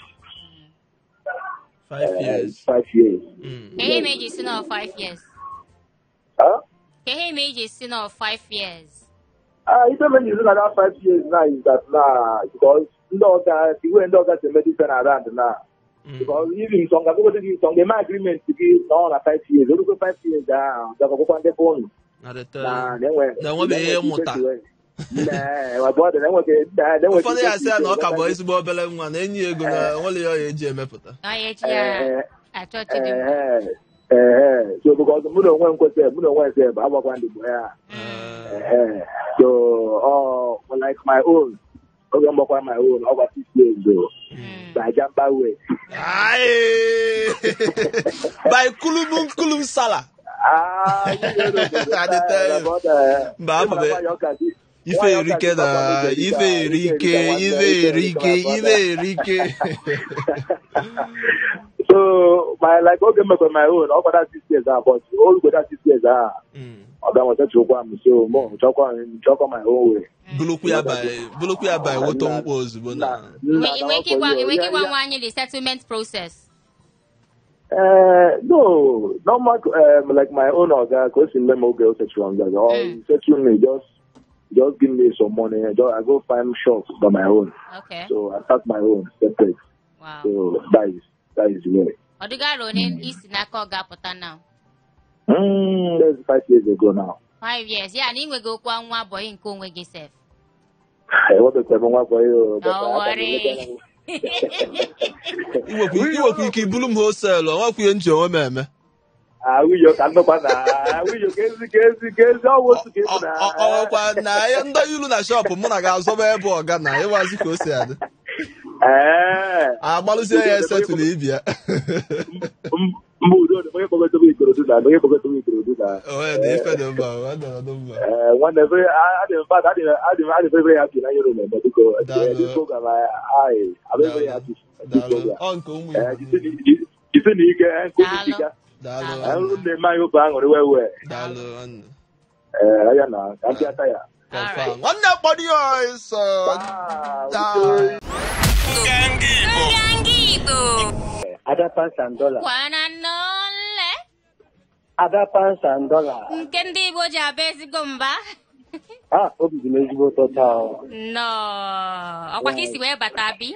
5 years. 5 years. Hey, maybe it's not 5 years. Huh? He made you sin of 5 years. It's only another 5 years now. Is that now because the way the medicine around now. Because even some my agreement to give on 5 years. Look 5 years down. The go on the phone. Then we be muta. My brother, then we for the say no ka boys bo bele nwa na enyi ego na only your age emepụta. I thought you did. So because we don't want to say, but I want to go so like my own, my own over 6 years ago. By jump away. By kulum sala. Ife Erike. So my my own over that 6 years but all go that 6 years I was so more talk my own way. Buluku ya by what on was bona. We make one the settlement process. No, not much like my own order because in them girl section or section me just give me some money. I go find shops by my own. Okay. So I start my own separate. Wow. So that is the way. Odigaro is Nako Gapota now. That's 5 years ago now. 5 years. Yeah, and we go one boy in Congo yourself. I want to tell one boy. Don't worry. You will keep Bloom Hostel or what we enjoy, ma'am. You can look at you get always to get now. I am not you na shop of Monaga, so very poor Ghana. It was because said. I'm always saying to Libya. Whenever I didn't very happy. I remember because this program I'm very happy. Uncle, you think I don't know my bang or where. I know. I'm just tired. One body eyes. Ada pounds and dollars. Ada pounds and dollars. Kendi boja besi gomba. Obi di mezibo total. No. Akwa kisi we batabi.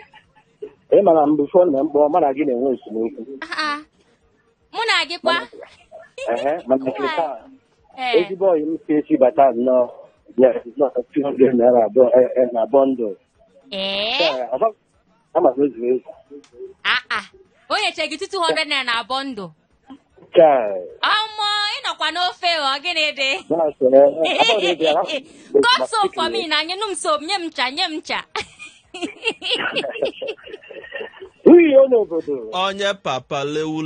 Mana mbufo na mbo mana gi na-enwe esemokwu. Muna gi kwa. Mana kika. Ezigbo oyi m si bata no. Yes, it's not a 200 naira bundle. I'm a good. Onye chegi 200 naira na bundle. Ị nọkwa n'ofe ọ gịnị dị? God soap for me na nye m soap, nye m ncha. Onye papa lewu.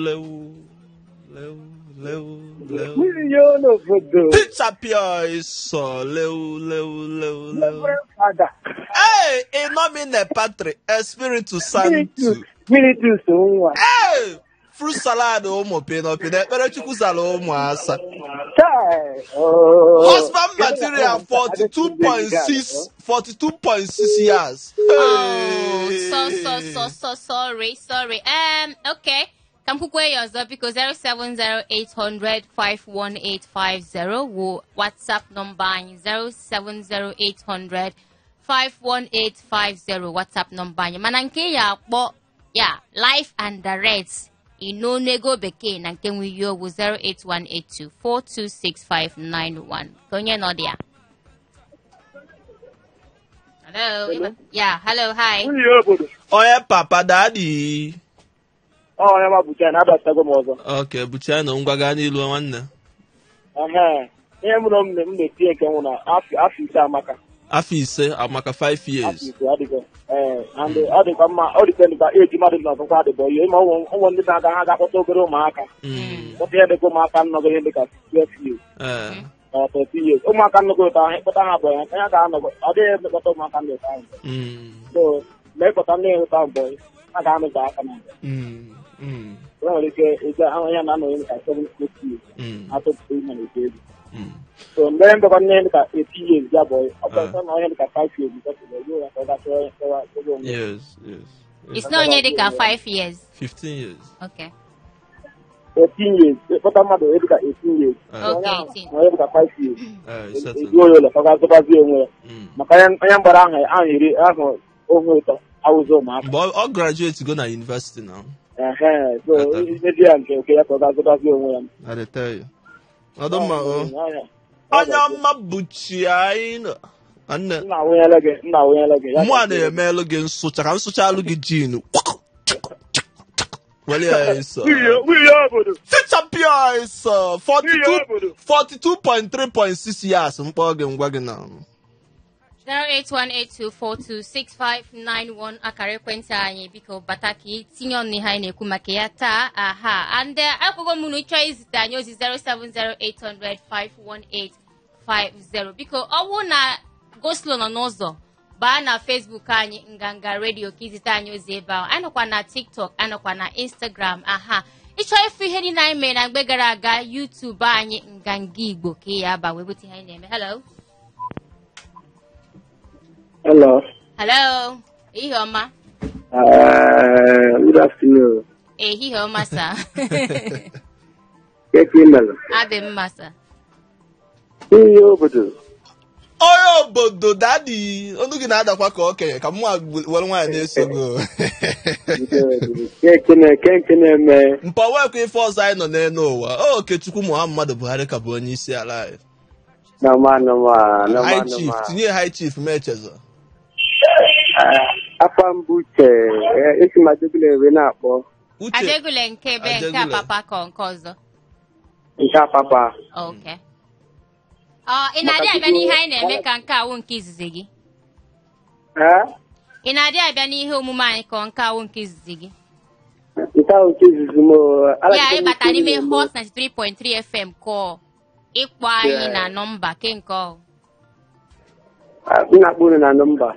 Pizza pure iso lewu. Hey, e nomine patri, Espiritu Santo. Hey, fruit salad ụmụ pino, ekpere Chukwu sala ụmụ asa. Husband material 42.6 years. Oh, sorry. Okay. Kampukwe yozo because 070-800-51850 WhatsApp number 070-800-51850 WhatsApp number mana nke ya akpọ ya live and direct ino nego bekee na nke nwe yo 08182426591 konye no dia. Hello. Yeah, hello, hi. Oye papa daddy. Oh, ya Bucha na abatago m ọzọ. Okay, Bucha na ngwa gaa n'ilu nwanne. Ihe m nọ m na-etinye nke nwụ na afọ ise amaka. Afọ ise amaka 5 years. And ọ dịkwa mma, ọ dịkwa ka eji mmadụ na ọtụkwa adịbọ ihe ma ụmụ ndị na-aga ha ga-akpọta obere ụmụaka. Kpọta ihe dịka ụmụaka nnọgọ ihe dịka 12 years. 13 years. Ụmụaka nnọgọ ụtọ ahụ ịkpọta ha abụọ ya, ka ya ga-anọgọ, ọ dịghị emekọta ụmụaka ndị ụtọ ahụ. So, ma ịkpọta ndị ụtọ abụọ ha ga-anọgọ aka na nwere ike ịga ahụ ya na anọghị ka 7 years. Atụpụta ihe na-eji ego. So mgbe mbekọ nne dịka 18 years ya bụ ọkpọta na onye dịka 5 years Yes. It's not onye dịka 5 years. 15 years. Okay. 18 years. Ịkpọta mmadụ dịka 18 years. Okay, 18. Onye dịka 5 years. Settle. Onye ọ ga-azụbazi onwe ya. Maka onye mgbara ahụ iri ahụ ohu ụtọ awụzọ ụmụaka. But ọ graduate go na university now. So ndị ya nke oke ya ka ọ ga-azụbazi onwe ya. I dey tell you. Ọdụmma o. Onye ọma Buchi anyị nọ. Nna awụnyela gị. Mụ a na-emelụ gị nsụcha ka nsụchalụ gị jin. Wele ya iso. Pizza pure iso 42.3.6 years mkpọ gị ngwa gị na. 08182426591 akara ekwentị anyị biko bata ka itinye ọnụ ihe anyị na-ekwu maka ya taa. And akwụkwọ m na ịchọ izite anyị ozi 070-800-51850 biko ọ bụrụ na goslo nọ n'ụzọ baa na Facebook anyị Nganga Radio ka izite anyị ozi ebe ahụ. Anọkwa na TikTok, anọkwa na Instagram. Ịchọ ifu ihe niile anyị mere na mgbe gara aga YouTube anyị Nganga Igbo ka ya aba wee bute ihe anyị na-eme. Hello. Ehihie ọma. Good afternoon. Ehihie ọma sa. Adị mma sa. Onye obodo daddy onu gị na-adakwa ka okenye ka mụ were nwaanyị na-eso gị. Kene eme. Mpa wekwa ife ọzọ anyị nọ n'elu ụwa. Okechukwu Muhammadu Buhari ka bụ onye isi ala anyị. High Chief, tinye High Chief Mechezo. Afọ mbụ Uche, esi m Adegule ebe na-akpọ. Adegule nke ebe nke papa ka nke ọzọ. Nke papa. Okay. Ị na-adị abịa n'ihe anyị na-eme ka nke awụ nke izizi gị? Ị na-adị abịa n'ihe omume anyị ka nke awụ nke izizi gị? Nke awụ nke izizi m. Ya ịbata n'ime Hot 93.3 FM kọọ ịkpọ anyị na nọmba ke nke ọ. Na-akpọ na nọmba.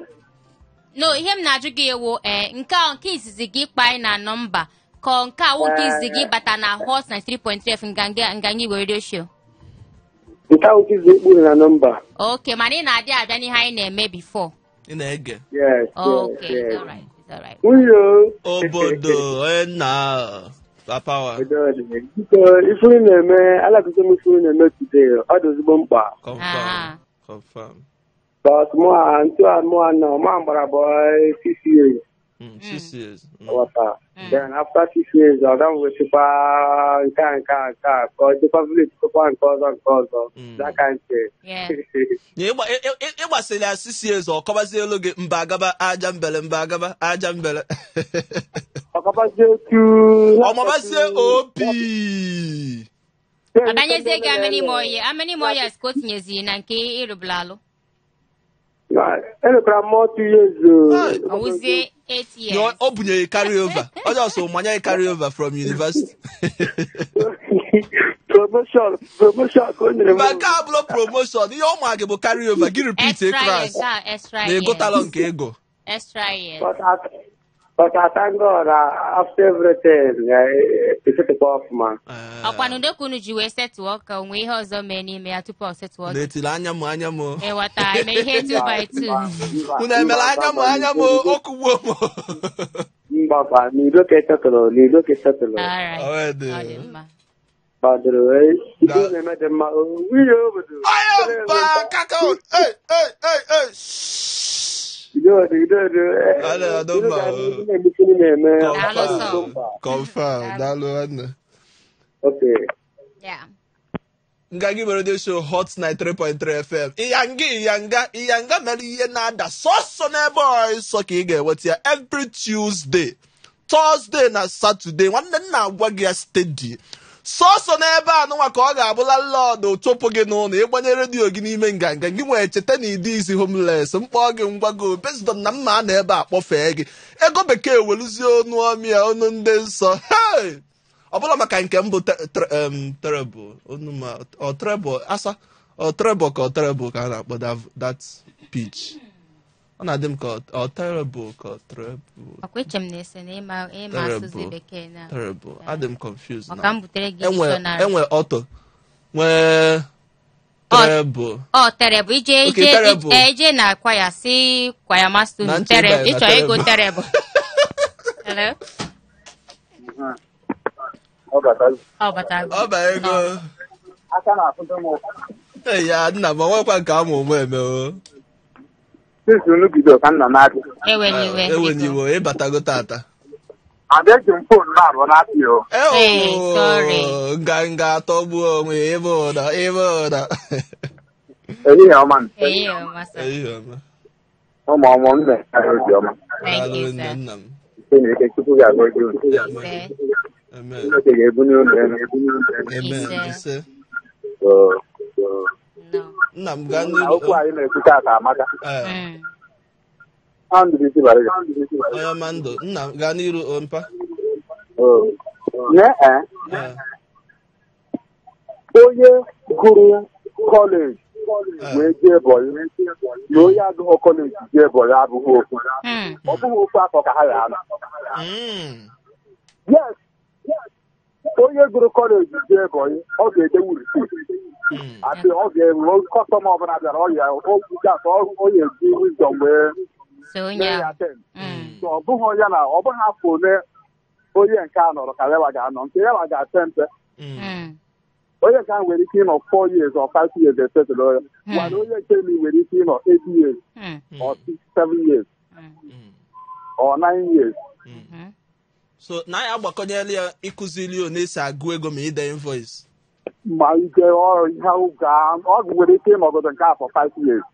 No, ihe m na-ajụ gị ewu nke izizi gị kpa anyị na nọmba ka nke awụ nke izizi gị bata na Hot 93.3 FM Nganga Igbo Radio Show. Nke ahụ ka izu na nọmba. Okay, mana ị na-adị abịa n'ihe anyị na-eme before. Ị na-ege. Yes. Okay, it's all right. Obodo onye na Papa. Biko ifuru na-eme alakụkọ m ifuru na-eme today ọ dị ezigbo mkpa. Confirm. But mụ nọ ma gbara bụ 6 years. 6 years. Then after 6 years, I don't wish to the public that kind of thing. Yeah. It was 6 years or Kabazelo get Mbagaba, Ajambele, Mbagaba, Ajambele. OP. Abanyezega how many more years? How many more years coaching is in and K. Irublalo? And more 2 years. I would say 8 years. No, open your carry over. Also, money carry over from university. Promotion. Bagablo promotion. You all markable carry over. Give repeat a class. Extra. They got along Kego. Extra years. But I thank God after everything, it's a off, man. Upon the Kunuju set to work, and we have so many may have to post it to work. Letilanya Manyamo. And what I may hate you by two. Unamelanya Manyamo, Okuwomo. Papa, you look at it. All right. By the way, we overdo. I am back. Hey. Confirm. Okay. Yeah. Ngagi Radio Show Hot 93.3 FM. Iyanga meri nada. So boys so kige what here every Tuesday, Thursday na Saturday. One na agwa steady. So n'ebe anụ nwa ka ọ ga-abụla lọd otopo gị n'ụlọ ịgbanye redio gị n'ime nganga gị nwee cheta na ịdị isi homeless mkpọ gị ngwago bezidon na mma na ebe a kpọfee gị ego bekee weluzie ọnụ ọmịa ọnụ ndị nsọ ọ bụla maka nke mbụ terrible ọnụ ma ọ treble asa ọ treble ka a na-akpọ that pitch. Ọ na-adị m ka ọ terrible ka treble. Akwechem na-ese na ịma asụsụ bekee na. Terrible. Adị m confused na. Ọka m butere gị dictionary. Enwe ọtọ. Nwee terrible. Terrible. Ije na kwaya si kwaya master terrible. Ịchọ ego terrible. Hello? Ọ bata ego. Aka na-afụta m. Ya nna m nwekwa nke amụ eme o. Since unu bido ka nna na-adị. Eweniwe. Ịbatago tata. Adịghị m fon na-arụ na-apị o. Sorry. Nganga tọgbuo onwe ebe ụda. Ehihie ọma. Ụmụ m na-ekere obi ọma. Thank you, sir. Nna m. Ike Chukwu ga-agọzi unu. Amen. Chineke ga-ebunye unu elu. Amen. Ise. Nna m gaa Okwu anyị na-ekwute aka amaka. Onye onye ma ndụ nna m gaa n'iru mpa. Onye gụrụ kọleji wee jee Ebonyi na onye agụghị kọleji jee Ebonyi abụghị okwu. Ọ bụghị okwu afọ ka ha ya anọ. Yes. Onye gụrụ kọleji jee Ebonyi ọ ga-edenwu risit. Asị ọ ga-enwe kọstọma ọbụla bịara ọya okwu gasị onye eji wisdom wee ya ten. So ọ bụghị onye na ọ bụghị afọ ole onye nke a nọrọ ka yawa ga-anọ nke yawa ga-ate mpe. Onye nke ahụ nwere ike ịnọ 4 years or 5 years esetụlụ ya mana onye nke nwere ike ịnọ 8 years or 7 years or 9 years. So na ya agbakọnyela ya ịkụzili ya na-esi agụ ego ma ide invoice. Ma ike ọ nwere ike ịnọgodo nke a for 5 years.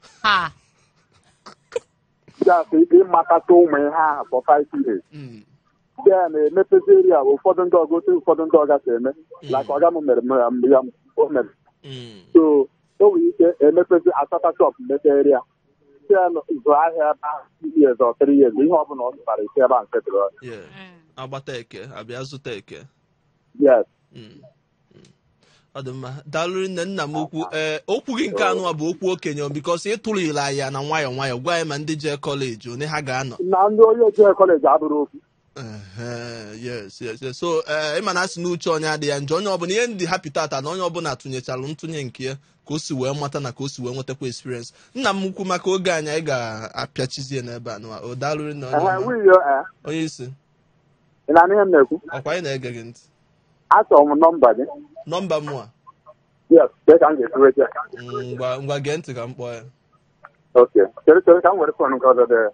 Just ịmakata ụmụ ihe ahụ for 5 years. Then emepezi eri a ụfọdụ ndị ọgosi ụfọdụ ndị ọga si eme like ọga m mere ya o mere. So o nwere ike emepezi asata shop mepe eri a zụ ahịa ebe 2 years or 3 years ihe ọbụla ọ zụtara isi ebe a nketụrụ ya. Agbata eke abịa zụta eke. Yes. Ọ dị mma daalụ nna m okwu okwu gị nke anụ bụ okwu okenye bikos ịtụrụla ya na nwayọọ gwa anyị ma ndị jee kọleji one ha ga-anọ na ndị onye jee kọleji abụrụ okwu. Yes. So ịma na asị n'uche onye adịghị ya njọ onye ọbụla ihe ndị hapi tata na onye ọbụla tụnyechalụ ntụnye nke ya ka o si wee mata na ka o si wee nwetakwa experience. Nna m ukwu maka oge anyị anyị ga-apịachizie n'ebe a o daalụ na onye isi ọkwa anyị na-ege gị ntị. Achọrọ m nọmba gị. Nọmba m a? Yes, ka m ga-ekwurịta. Ngwa gee ntị ka m kpọọ ya. Okay. Chere ka m were fon nke ọzọ dị.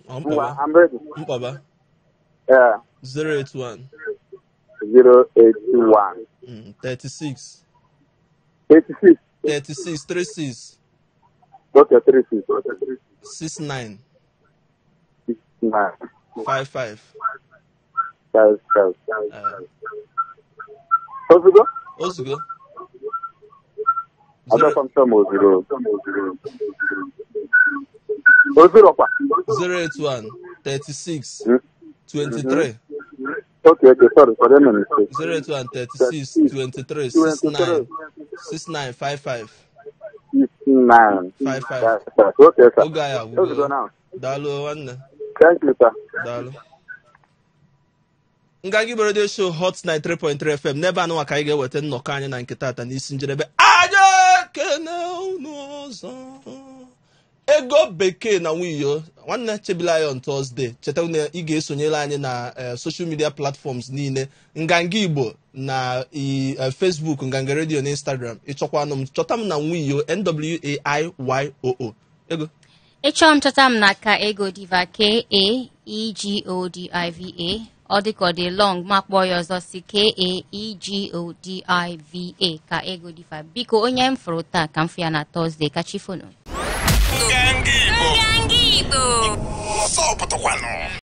I'm ready. Mpaba. Yeah. 081. 081. 36. 86. 36. 36. Okay, 36. 69. 69. 55. 55. Ozugo? Ozugo. I got some Ozugo. Ozugo. 081. 36. 23. Okay, sorry, for them mistake. 081 36 23 69 69 55 69 55. Okay, sir. Ogaya, Let's go now. Dalo one. Thank you, sir. Dalo. Ngagi Radio Show Hot 93.3 FM. Never know ka ị ga-eweta nnọkọ anyị na nke tata n'isi njedebe. Aja kene unozo. Ego bekee na Nwiyo nwanne chebila ya on Thursday. Cheta na ị ga-esonyere anyị na social media platforms niile Nganga Igbo na Facebook, Nganga Radio na Instagram. Ịchọkwanụ m chọta m na Nwiyo NWAIYOO. Ego ịchọ m chọta m n'aka Ego Diva KAEGODIVA ọ dịka ọ dị long ma kpọọ ya ọzọ si KAEGODIVA ka Ego Diva. Biko onye m fụrụ taa ka m fụ ya na Thursday ka chifono. Nganga Igbo. Nganga Igbo.